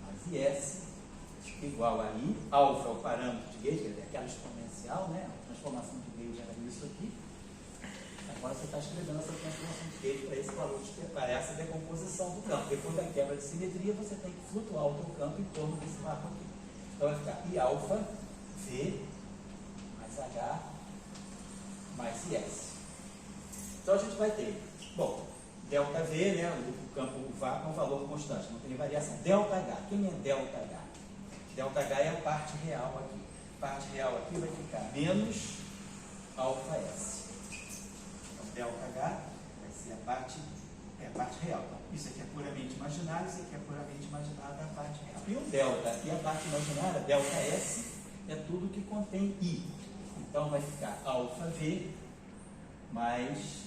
mais IS igual a I, alfa é o parâmetro de Gauge, é aquela exponencial, né? A transformação de Gauge era isso aqui. Agora você está escrevendo essa transformação de Gauge para esse valor, para essa decomposição do campo. Depois da quebra de simetria, você tem que flutuar o teu campo em torno desse vácuo aqui. Então vai ficar I alfa, V, mais H, mais IS. Então a gente vai ter, bom, delta V, né, o campo, o vácuo é um valor constante, não tem variação. Delta H, quem é delta H? Delta H é a parte real aqui. A parte real aqui vai ficar menos alfa S. Então, delta H vai ser a parte real. Então, isso aqui é puramente imaginário, isso aqui é puramente imaginário da parte real. E o delta aqui, a parte imaginária, delta S, é tudo que contém I. Então, vai ficar alfa V mais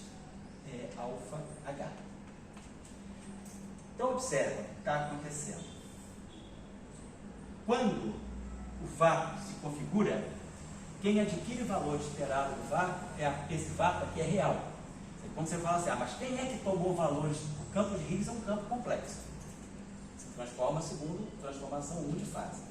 alfa H. Então, observa o que está acontecendo. Quando o vácuo se configura, quem adquire o valor esperado do vácuo esse vácuo aqui é real. Quando você fala assim, mas quem é que tomou valores? O campo de Higgs é um campo complexo. Se transforma segundo transformação 1 de fase.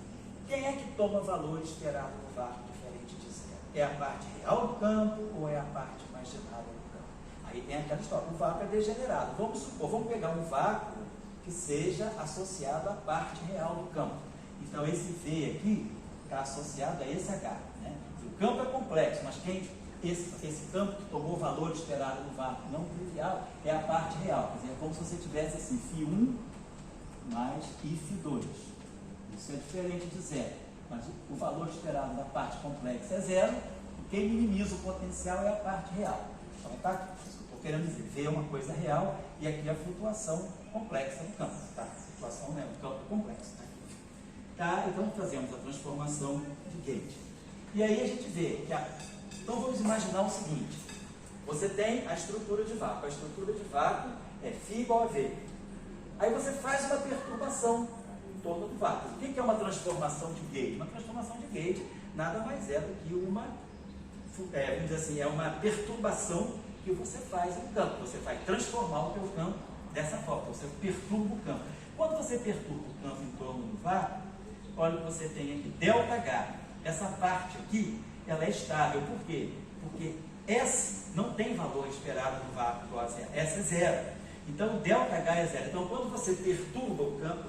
Quem é que toma valor esperado do vácuo diferente de zero? É a parte real do campo ou é a parte imaginária do campo? Aí tem aquela história, o vácuo é degenerado. Vamos pegar um vácuo que seja associado à parte real do campo. Então, esse V aqui está associado a esse H. Né? O campo é complexo, mas esse campo que tomou o valor esperado do vácuo não trivial é a parte real. Quer dizer, é como se você tivesse assim, φ1 mais IF2. Isso é diferente de zero. Mas o valor esperado da parte complexa é zero, e quem minimiza o potencial é a parte real. Então, tá? Estou querendo dizer, V é uma coisa real e aqui é a flutuação complexa do campo. Tá? A flutuação é um campo complexo. Tá? Tá, então fazemos a transformação de Gauge. E aí a gente vê que então vamos imaginar o seguinte: você tem a estrutura de vácuo. A estrutura de vácuo é φ igual a V. Aí você faz uma perturbação em torno do vácuo. O que é uma transformação de Gauge? Uma transformação de Gauge nada mais é do que uma, vamos dizer assim, é uma perturbação que você faz no campo. Você vai transformar o teu campo dessa forma. Você perturba o campo. Quando você perturba o campo em torno do vácuo, olha o que você tem aqui, ΔH. Essa parte aqui, ela é estável. Por quê? Porque S não tem valor esperado no vácuo igual a zero. S é zero. Então, ΔH é zero. Então, quando você perturba o campo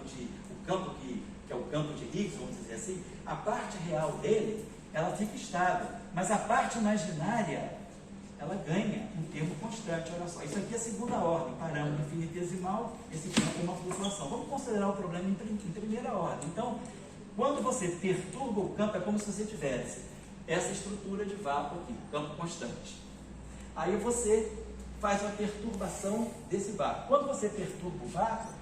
que é o campo de Higgs, vamos dizer assim, a parte real dele, ela fica estável. Mas a parte imaginária, ela ganha um termo constante. Olha só, isso aqui é a segunda ordem, parâmetro infinitesimal, esse campo é uma flutuação. Vamos considerar o problema em primeira ordem. Então, quando você perturba o campo, é como se você tivesse essa estrutura de vácuo aqui, campo constante. Aí você faz uma perturbação desse vácuo. Quando você perturba o vácuo,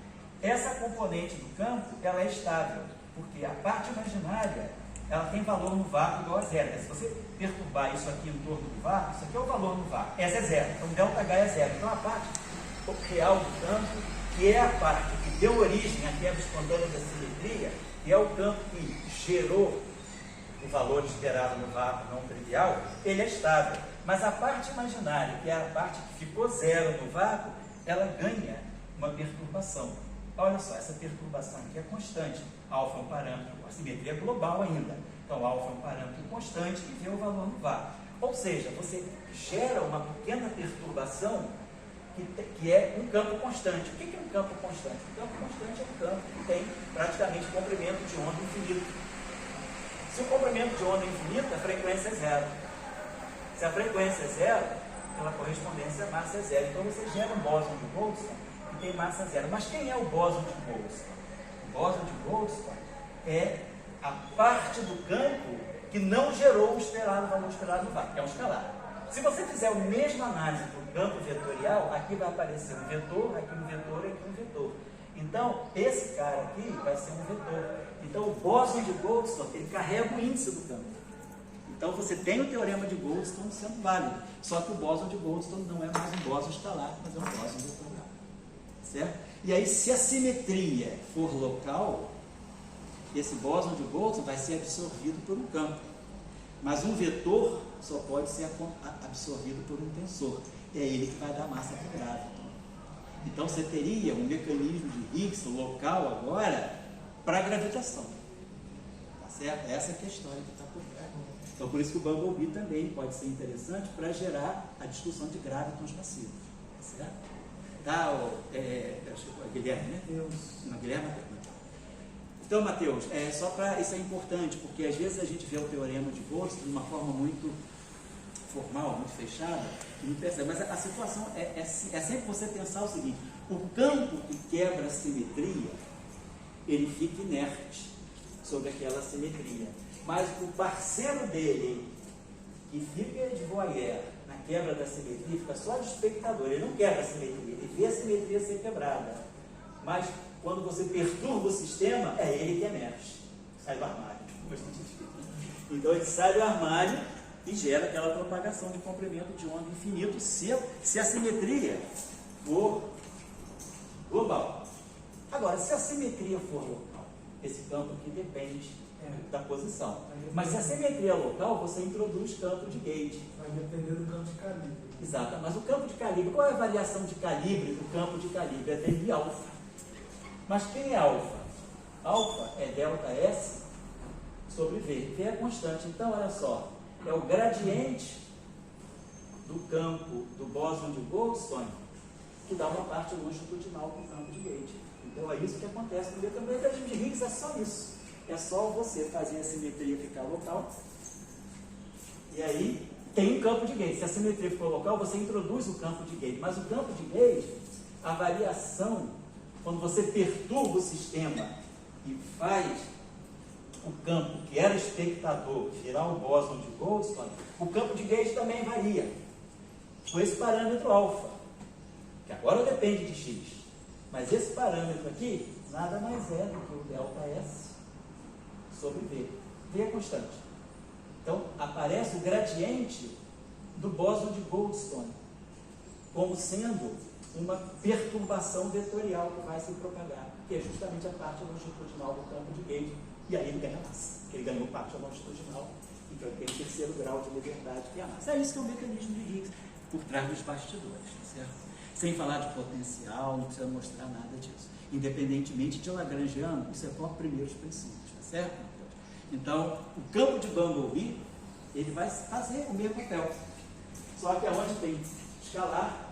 essa componente do campo ela é estável, porque a parte imaginária ela tem valor no vácuo igual a zero. Se você perturbar isso aqui em torno do vácuo, isso aqui é o valor no vácuo, essa é zero, então ΔH é zero. Então a parte real do campo, que é a parte que deu origem à quebra espontânea da simetria, que é o campo que gerou o valor esperado no vácuo não trivial, ele é estável. Mas a parte imaginária, que é a parte que ficou zero no vácuo, ela ganha uma perturbação. Olha só, essa perturbação aqui é constante. Alfa é um parâmetro, a simetria é global ainda. Então, alfa é um parâmetro constante que vê o valor no vácuo. Ou seja, você gera uma pequena perturbação que é um campo constante. O que é um campo constante? Um campo constante é um campo que tem praticamente comprimento de onda infinito. Se o comprimento de onda é infinito, a frequência é zero. Se a frequência é zero, pela correspondência a massa é zero. Então você gera um bóson de Goldstone que tem massa zero. Mas quem é o bóson de Goldstone? O bóson de Goldstone é a parte do campo que não gerou o valor esperado no vácuo, que é um escalar. Se você fizer a mesma análise para o campo vetorial, aqui vai aparecer um vetor, aqui um vetor e aqui um vetor. Então, esse cara aqui vai ser um vetor. Então, o bóson de Goldstone, ele carrega o índice do campo. Então, você tem o teorema de Goldstone sendo válido. Só que o bóson de Goldstone não é mais um bóson escalar, mas é um bóson vetorial. Certo? E aí, se a simetria for local, esse bóson de Goldstone vai ser absorvido por um campo. Mas um vetor só pode ser absorvido por um tensor. É ele que vai dar massa para o gráviton. Então você teria um mecanismo de Higgs local agora para a gravitação. Tá certo? Essa é a questão que está por trás. Então por isso que o Bumblebee também pode ser interessante para gerar a discussão de gravitons passivos. Tá certo? Tá, Guilherme, né? Não, Guilherme Mateus. Então, Mateus, só para isso é importante, porque às vezes a gente vê o teorema de Goldstone de uma forma muito formal, muito fechada, e não percebe. Mas a situação é sempre você pensar o seguinte: o campo que quebra a simetria, ele fica inerte sobre aquela simetria. Mas o parceiro dele, que fica de voyeur na quebra da simetria, fica só de espectador, ele não quebra a simetria, ele vê a simetria ser quebrada. Mas quando você perturba o sistema, é ele que emerge, sai do armário. Então ele sai do armário e gera aquela propagação de comprimento de onda infinito se a simetria for global. Agora, se a simetria for local, esse campo aqui depende da posição. Mas se a simetria é local, você introduz campo de gauge. Vai depender do campo de calibre. Exato, mas o campo de calibre, qual é a variação de calibre do campo de calibre? É dele alfa. Mas quem é alfa? Alfa é ΔS sobre V. V é constante. Então, olha só, é o gradiente do campo do bóson de Goldstone que dá uma parte longitudinal para o campo de gauge. Então, é isso que acontece no mecanismo. O mecanismo de Higgs é só isso. É só você fazer a simetria ficar local. E aí, tem um campo de gauge. Se a simetria for local, você introduz o campo de gauge. Mas o campo de gauge, a variação, quando você perturba o sistema e faz o campo que era espectador virar o bóson de Goldstone, o campo de gauge também varia com esse parâmetro alfa, que agora depende de x. Mas esse parâmetro aqui nada mais é do que o ΔS sobre V. V é constante. Então aparece o gradiente do bóson de Goldstone como sendo uma perturbação vetorial que vai se propagar, que é justamente a parte longitudinal do campo de gauge, e aí ele ganha massa, porque ele ganhou parte longitudinal, então ele tem o terceiro grau de liberdade, que é a massa. É isso que é o mecanismo de Higgs, por trás dos bastidores, certo? Sem falar de potencial, não precisa mostrar nada disso. Independentemente de Lagrangiano, isso é por primeiros princípios, tá certo? Então, o campo de Bumblebee, ele vai fazer o mesmo papel, só que aonde tem escalar,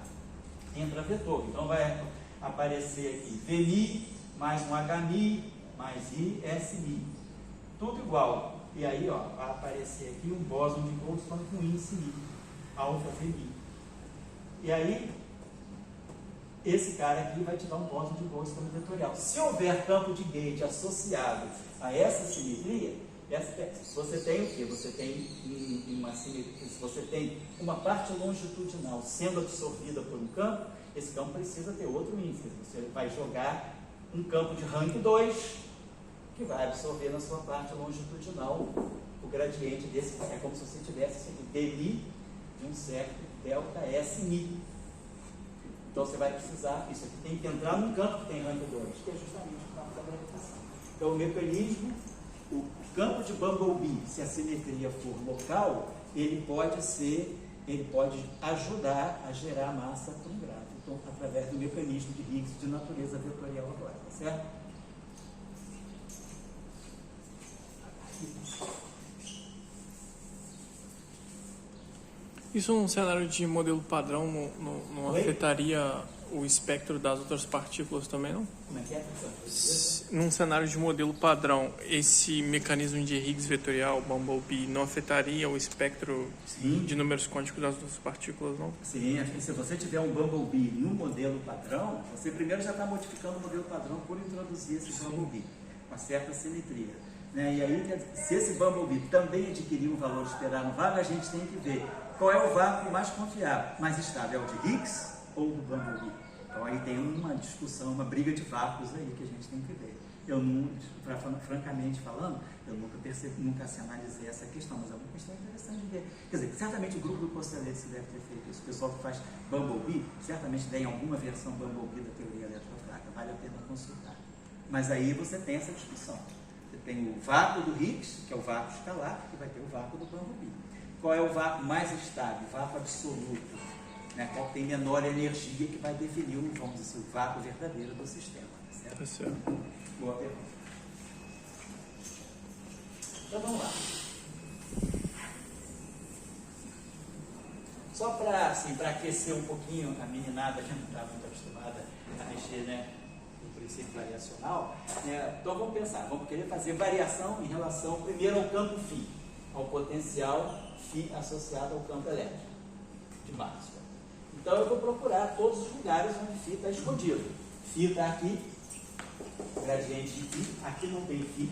entra vetor. Então vai aparecer aqui Vmi mais um Hmi mais I, Smi. Tudo igual. E aí vai aparecer aqui um bóson de Goldstone com índice Mi, alfa Vmi. E aí, esse cara aqui vai te dar um bóson de Goldstone vetorial. Se houver campo de gauge associado a essa simetria, Se você tem o quê? Você tem se você tem uma parte longitudinal sendo absorvida por um campo, esse campo precisa ter outro índice. Você vai jogar um campo de rank 2 que vai absorver na sua parte longitudinal o gradiente desse. É como se você tivesse dmi de um certo delta S mi. Então você vai precisar, isso aqui tem que entrar num campo que tem rank 2, que é justamente o campo da gravitação. Então o mecanismo, o campo de Bumblebee, se a simetria for local, ele pode ajudar a gerar massa para um gráfico, através do mecanismo de Higgs de natureza vetorial agora, tá certo? Isso num cenário de modelo padrão não afetaria o espectro das outras partículas também, não? Como é que é? Num cenário de modelo padrão, esse mecanismo de Higgs vetorial, Bumblebee, não afetaria o espectro de números quânticos das outras partículas, não? Sim, acho que se você tiver um Bumblebee no modelo padrão, você primeiro já está modificando o modelo padrão por introduzir esse Bumblebee, com uma certa simetria. Né? E aí, se esse Bumblebee também adquirir um valor esperado no vácuo, a gente tem que ver qual é o vácuo mais confiável, mais estável, é o de Higgs ou do Bumblebee. Então aí tem uma discussão, uma briga de vácuos aí que a gente tem que ver. Eu não, francamente falando, eu nunca se analisei essa questão, mas é uma questão interessante de ver. Quer dizer, certamente o grupo do Kosterlitz deve ter feito isso. O pessoal que faz Bumblebee, certamente tem alguma versão Bumblebee da teoria eletrofraca, vale a pena consultar. Mas aí você tem essa discussão. Você tem o vácuo do Higgs, que é o vácuo escalar, que vai ter o vácuo do Bumblebee. Qual é o vácuo mais estável, o vácuo absoluto, né? Qual tem menor energia, que vai definir vamos dizer, o vácuo verdadeiro do sistema. Certo? Tá certo. Boa pergunta. Então vamos lá. Só para assim, aquecer um pouquinho a meninada que não está muito acostumada a mexer, né, no princípio variacional, né? Então vamos pensar, vamos querer fazer variação em relação primeiro ao campo φ, ao potencial φ associado ao campo elétrico de Maxwell. Então eu vou procurar todos os lugares onde φ está escondido. Φ está aqui, gradiente de φ, aqui não tem φ,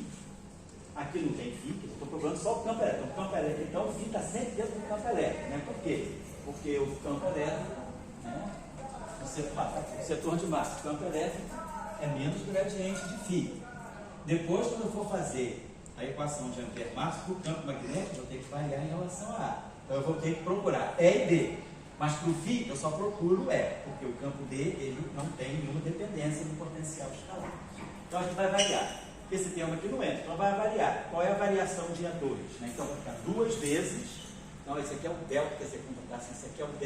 aqui não tem φ, eu estou procurando só o campo elétrico. Então o φ está sempre dentro do campo elétrico. Né? Por quê? Porque o campo elétrico, né, o setor de massa, o campo elétrico é menos gradiente de φ. Depois, quando eu for fazer a equação de Ampère-Maxwell para o campo magnético, eu vou ter que variar em relação a A. Então eu vou ter que procurar E e D. Mas para o φ eu só procuro E, porque o campo D ele não tem nenhuma dependência do potencial escalar. Então a gente vai variar. Esse termo aqui não entra, então vai variar. Qual é a variação de E2? Né? Então vai ficar duas vezes. Então esse aqui é o delta, quer dizer, quando eu assim, esse aqui é o delta.